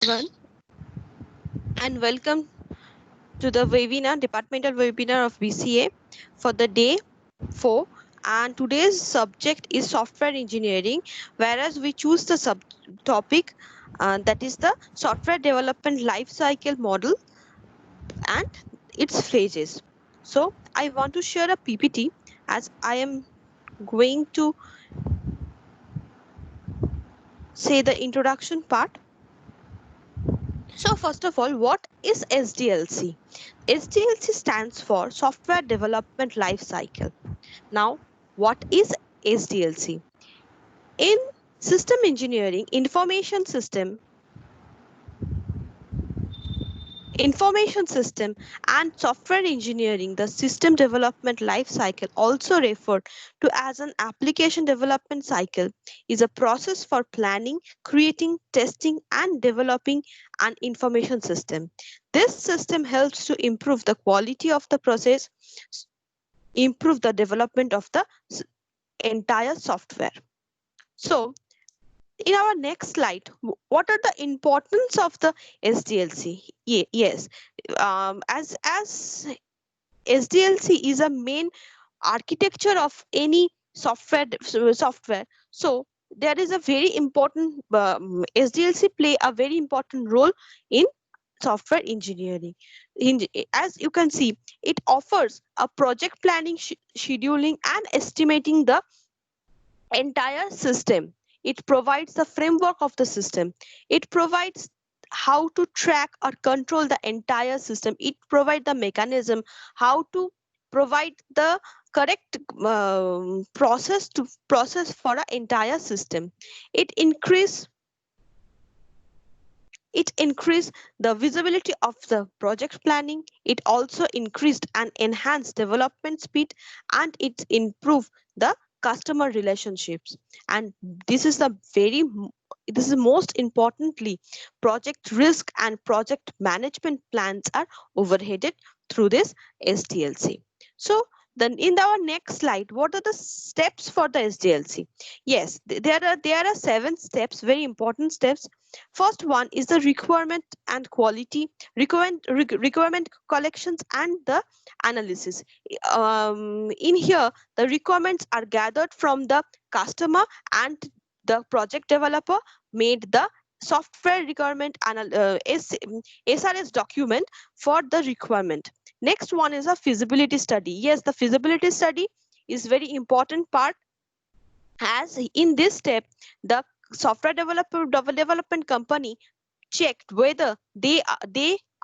Everyone, and welcome to the webinar, departmental webinar of BCA for the day 4. And today's subject is software engineering, whereas we choose the topic that is the software development life cycle model and its phases. So I want to share a PPT as I am going to say the introduction part. So first of all, what is SDLC? SDLC stands for Software Development Life Cycle. Now, what is SDLC? In system engineering, information system and software engineering, the system development life cycle, also referred to as an application development cycle, is a process for planning, creating, testing, and developing an information system. This system helps to improve the quality of the process, improve the development of the entire software. So in our next slide, what are the importance of the SDLC? Yes, as SDLC is a main architecture of any software. So there is a very important SDLC play a very important role in software engineering. As you can see, it offers a project planning, scheduling, and estimating the entire system. It provides the framework of the system. It provides how to track or control the entire system. It provides the mechanism how to provide the correct process for an entire system. It increased the visibility of the project planning. It also increased and enhanced development speed, and it improved the customer relationships. And this is this is most importantly, project risk and project management plans are overheaded through this SDLC. So then in our next slide, what are the steps for the SDLC? Yes, there are 7 steps, very important steps. First one is the requirement and quality, requirement collections and the analysis. In here, the requirements are gathered from the customer, and the project developer made the software requirement SRS document for the requirement. Next one is a feasibility study. Yes, the feasibility study is very important part, as in this step the software development company checked whether they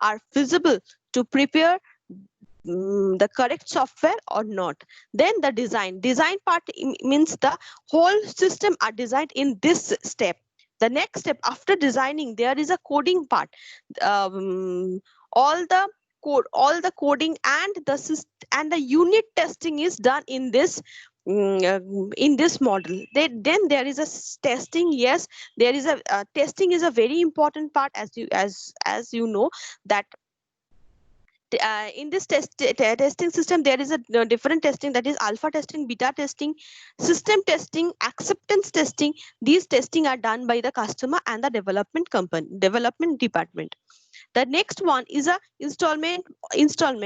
are feasible to prepare the correct software or not. Then the design part means the whole system are designed in this step. The next step after designing, there is a coding part. All the coding and the unit testing is done in this model. Then there is a testing. Yes, there is a testing is a very important part, as you know that in this testing system there is a different testing, that is alpha testing, beta testing, system testing, acceptance testing. These testing are done by the customer and the development department. The next one is a installment,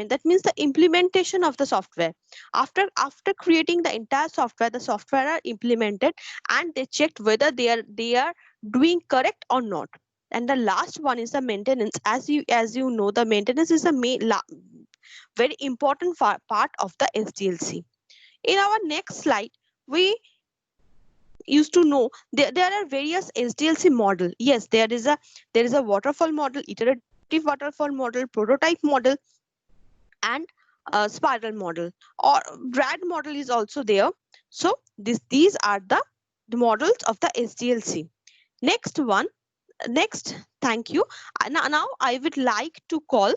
that means the implementation of the software. After creating the entire software, the software are implemented and they checked whether they are doing correct or not. And the last one is the maintenance. As you know, the maintenance is a very important part of the SDLC. In our next slide, we used to know there are various SDLC model. Yes, there is a waterfall model, iterative waterfall model, prototype model, and spiral model, or RAD model is also there. So these are the models of the SDLC. Next, thank you. Now I would like to call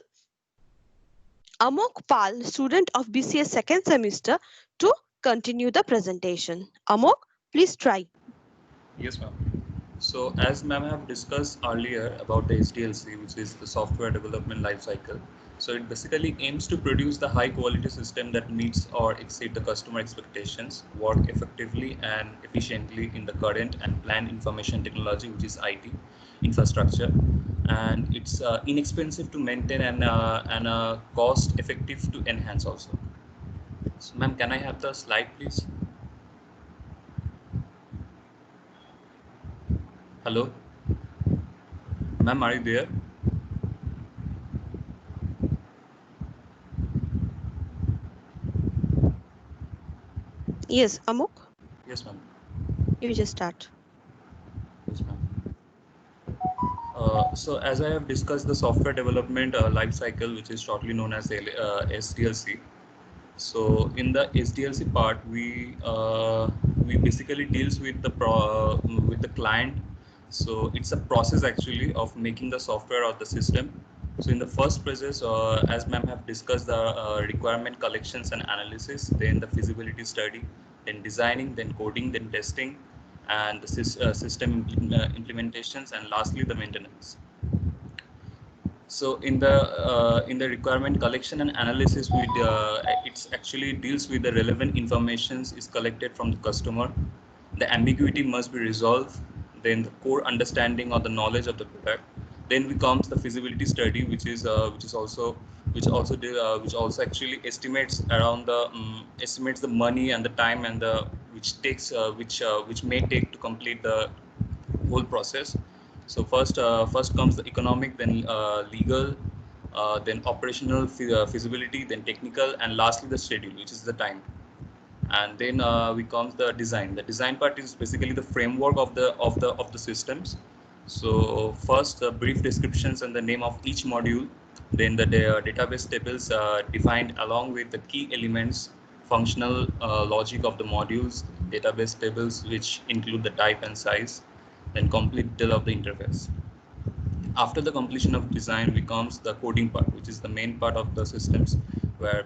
Amok Pal, student of BCA second semester, to continue the presentation. Amok, please try. Yes, ma'am. So as ma'am have discussed earlier about the SDLC, which is the software development lifecycle. So it basically aims to produce the high quality system that meets or exceed the customer expectations, work effectively and efficiently in the current and planned information technology, which is IT infrastructure, and it's inexpensive to maintain and cost effective to enhance also. So, ma'am, can I have the slide, please? Hello, ma'am, are you there? Yes, Amok, Yes, ma'am. you just start. Yes, ma'am. So as I have discussed the software development life cycle, which is shortly known as SDLC. So in the SDLC part, we basically deals with the client. So it's a process actually of making the software or the system. So in the first process, as ma'am have discussed the requirement collections and analysis, then the feasibility study, then designing, then coding, then testing, and the system implementations, and lastly the maintenance. So in the requirement collection and analysis, it's actually deals with the relevant informations is collected from the customer. The ambiguity must be resolved. Then the core understanding or the knowledge of the product. Then becomes the feasibility study, which also actually estimates the money and the time and the which may take to complete the whole process. So first comes the economic, then legal, then operational feasibility, then technical, and lastly the schedule, which is the time. And then we comes the design. The design part is basically the framework of the systems. So first the brief descriptions and the name of each module, then the database tables defined along with the key elements, functional logic of the modules, database tables which include the type and size, then complete detail of the interface. After the completion of design becomes the coding part, which is the main part of the systems, where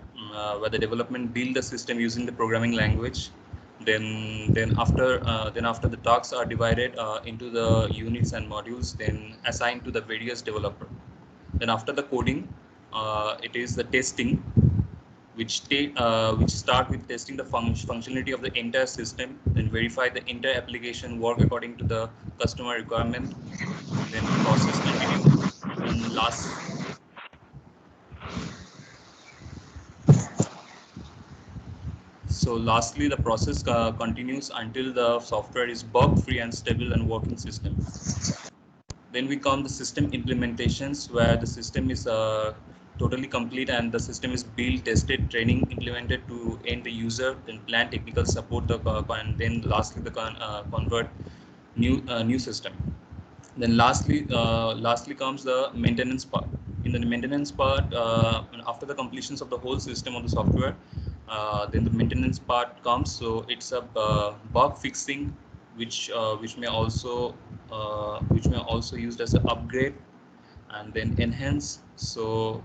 the development build the system using the programming language. Then after the tasks are divided into the units and modules, then assigned to the various developer. Then after the coding, it is the testing, which start with testing the functionality of the entire system, then verify the entire application work according to the customer requirement, then the process continue, and lastly the process continues until the software is bug free and stable and working system. Then we come the system implementations, where the system is totally complete and the system is built, tested, training, implemented to end the user, then plan technical support, and then lastly the convert new system. Then lastly comes the maintenance part. In the maintenance part, after the completions of the whole system of the software, then the maintenance part comes. So it's a bug fixing, which may also used as an upgrade and then enhance. So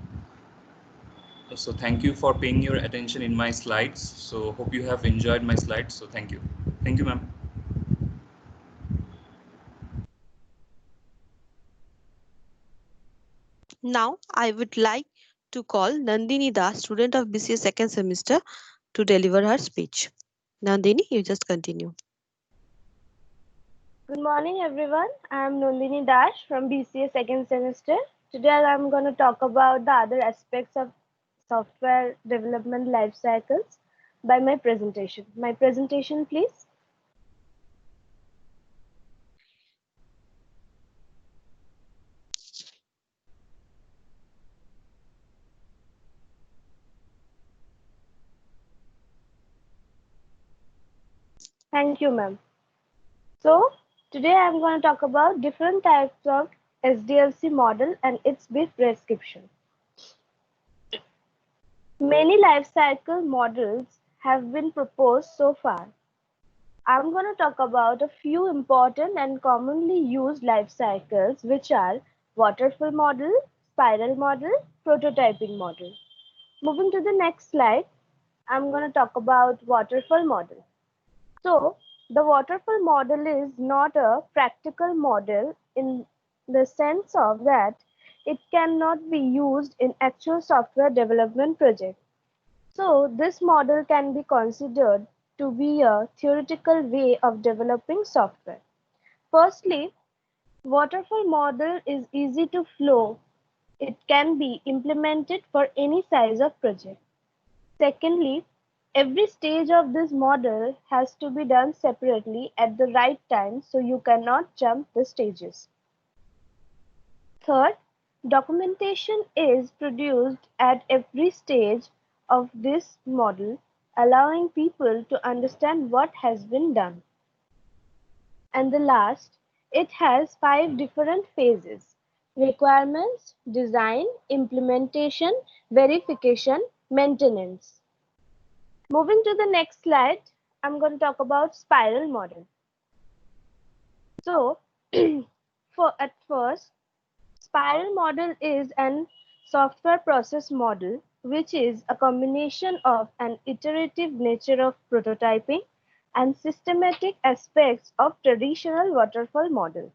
thank you for paying your attention in my slides. So hope you have enjoyed my slides. So thank you, ma'am. Now, I would like to call Nandini Das, student of BCA second semester, to deliver her speech. Nandini, you just continue. Good morning, everyone. I am Nandini Dash from BCA second semester. Today, I am going to talk about the other aspects of software development life cycles by my presentation. My presentation, please. Thank you, ma'am. So, today I am going to talk about different types of SDLC model and its brief description. Many life cycle models have been proposed so far. I'm going to talk about a few important and commonly used life cycles, which are waterfall model, spiral model, prototyping model. Moving to the next slide, I'm going to talk about waterfall model. So, the waterfall model is not a practical model in the sense of that it cannot be used in actual software development projects. So this model can be considered to be a theoretical way of developing software. Firstly, waterfall model is easy to flow. It can be implemented for any size of project. Secondly, every stage of this model has to be done separately at the right time, so you cannot jump the stages. Third, documentation is produced at every stage of this model, allowing people to understand what has been done. And the last, it has 5 different phases: requirements, design, implementation, verification, maintenance. Moving to the next slide, I'm going to talk about spiral model. So, at first, spiral model is an software process model which is a combination of an iterative nature of prototyping and systematic aspects of traditional waterfall model.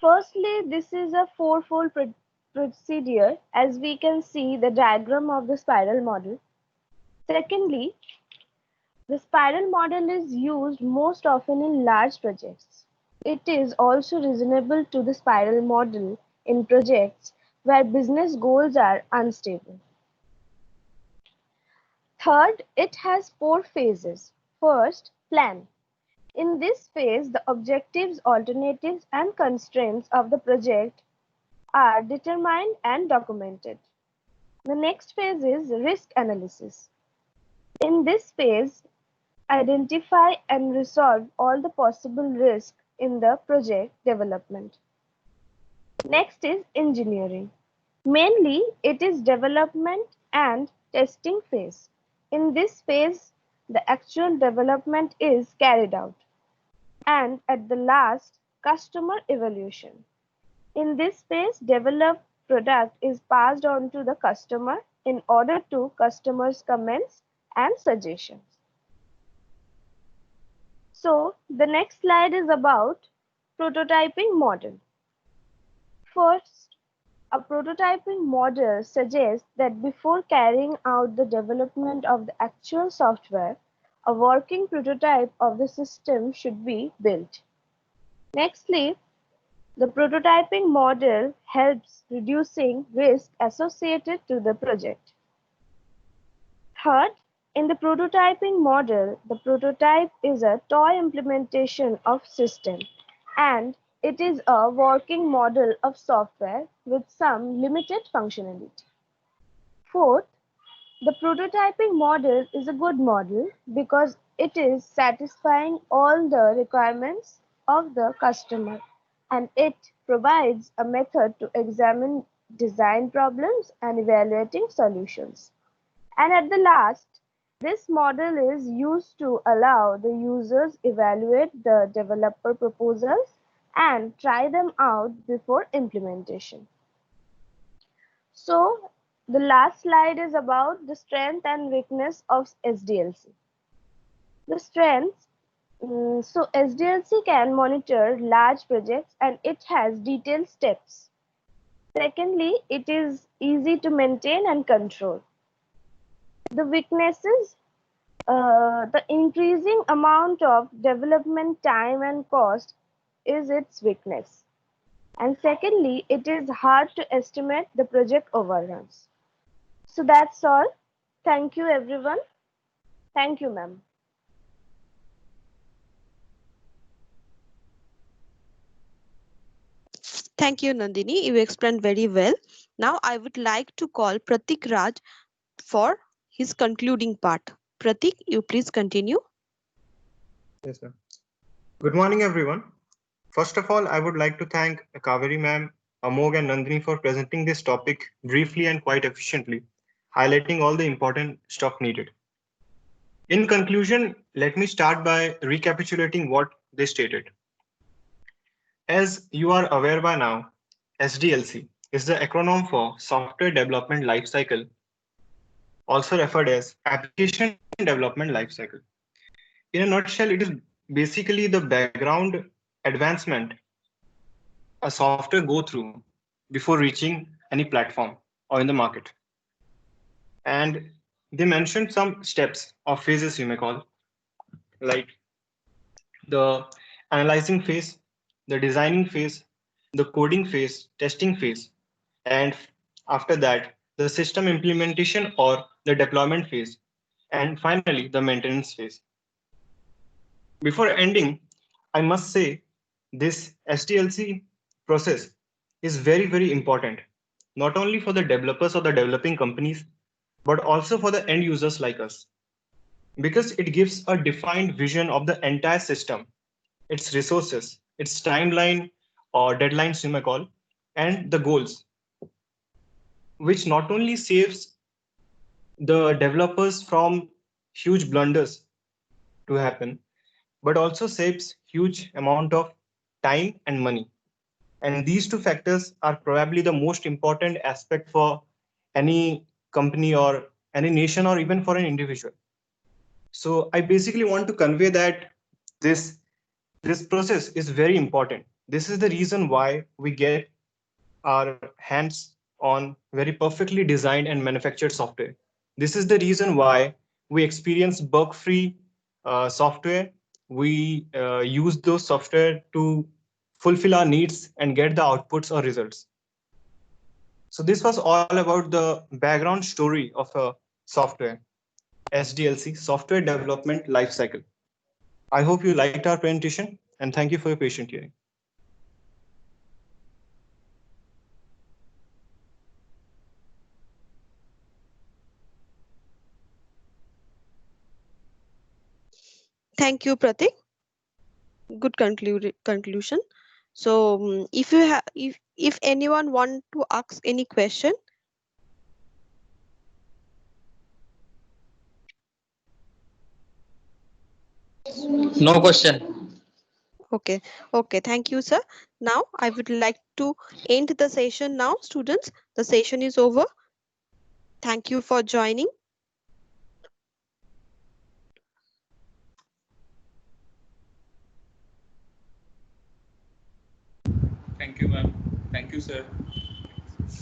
Firstly, this is a fourfold procedure, as we can see the diagram of the spiral model. Secondly, the spiral model is used most often in large projects. It is also reasonable to the spiral model in projects where business goals are unstable. Third, it has 4 phases. First, plan. In this phase, the objectives, alternatives, and constraints of the project are determined and documented. The next phase is risk analysis. In this phase, identify and resolve all the possible risks in the project development. Next is engineering. Mainly, it is development and testing phase. In this phase, the actual development is carried out. And at the last, customer evaluation. In this phase, developed product is passed on to the customer in order to customers' comments and suggestions. So the next slide is about prototyping model. First, a prototyping model suggests that before carrying out the development of the actual software, a working prototype of the system should be built. Nextly, the prototyping model helps reducing risk associated to the project. Third, in the prototyping model, the prototype is a toy implementation of system, and it is a working model of software with some limited functionality. Fourth, the prototyping model is a good model because it is satisfying all the requirements of the customer, and it provides a method to examine design problems and evaluating solutions. And at the last, this model is used to allow the users evaluate the developer proposals and try them out before implementation. So the last slide is about the strength and weakness of SDLC. The strengths, so SDLC can monitor large projects and it has detailed steps. Secondly, it is easy to maintain and control. The weaknesses, the increasing amount of development time and cost is its weakness. And secondly, it is hard to estimate the project overruns. So that's all. Thank you, everyone. Thank you, ma'am. Thank you, Nandini. You explained very well. Now I would like to call Pratik Raj for his concluding part. Pratik, you please continue. Yes, sir. Good morning, everyone. First of all, I would like to thank Kaveri ma'am, Amog and Nandini for presenting this topic briefly and quite efficiently, highlighting all the important stuff needed. In conclusion, let me start by recapitulating what they stated. As you are aware by now, SDLC is the acronym for Software Development Lifecycle, also referred as Application Development Lifecycle. In a nutshell, it is basically the background advancement a software go through before reaching any platform or in the market. And they mentioned some steps or phases, you may call, like the analyzing phase, the designing phase, the coding phase, testing phase, and after that, the system implementation or the deployment phase, and finally, the maintenance phase. Before ending, I must say this SDLC process is very, very important, not only for the developers or the developing companies, but also for the end users like us, because it gives a defined vision of the entire system, its resources, its timeline or deadlines, you may call, and the goals, which not only saves the developers from huge blunders to happen, but also saves huge amount of time and money. And these two factors are probably the most important aspect for any company or any nation or even for an individual. So I basically want to convey that this this process is very important. This is the reason why we get our hands on very perfectly designed and manufactured software. This is the reason why we experience bug-free software. We use those software to fulfill our needs and get the outputs or results. So this was all about the background story of a software, SDLC, Software Development Lifecycle. I hope you liked our presentation and thank you for your patient hearing. Thank you, Pratik. Good conclusion. So, if you have, if anyone want to ask any question, No question. okay, okay. Thank you, sir. Now, I would like to end the session now, students. The session is over. Thank you for joining. Thank you, ma'am. Thank you, sir.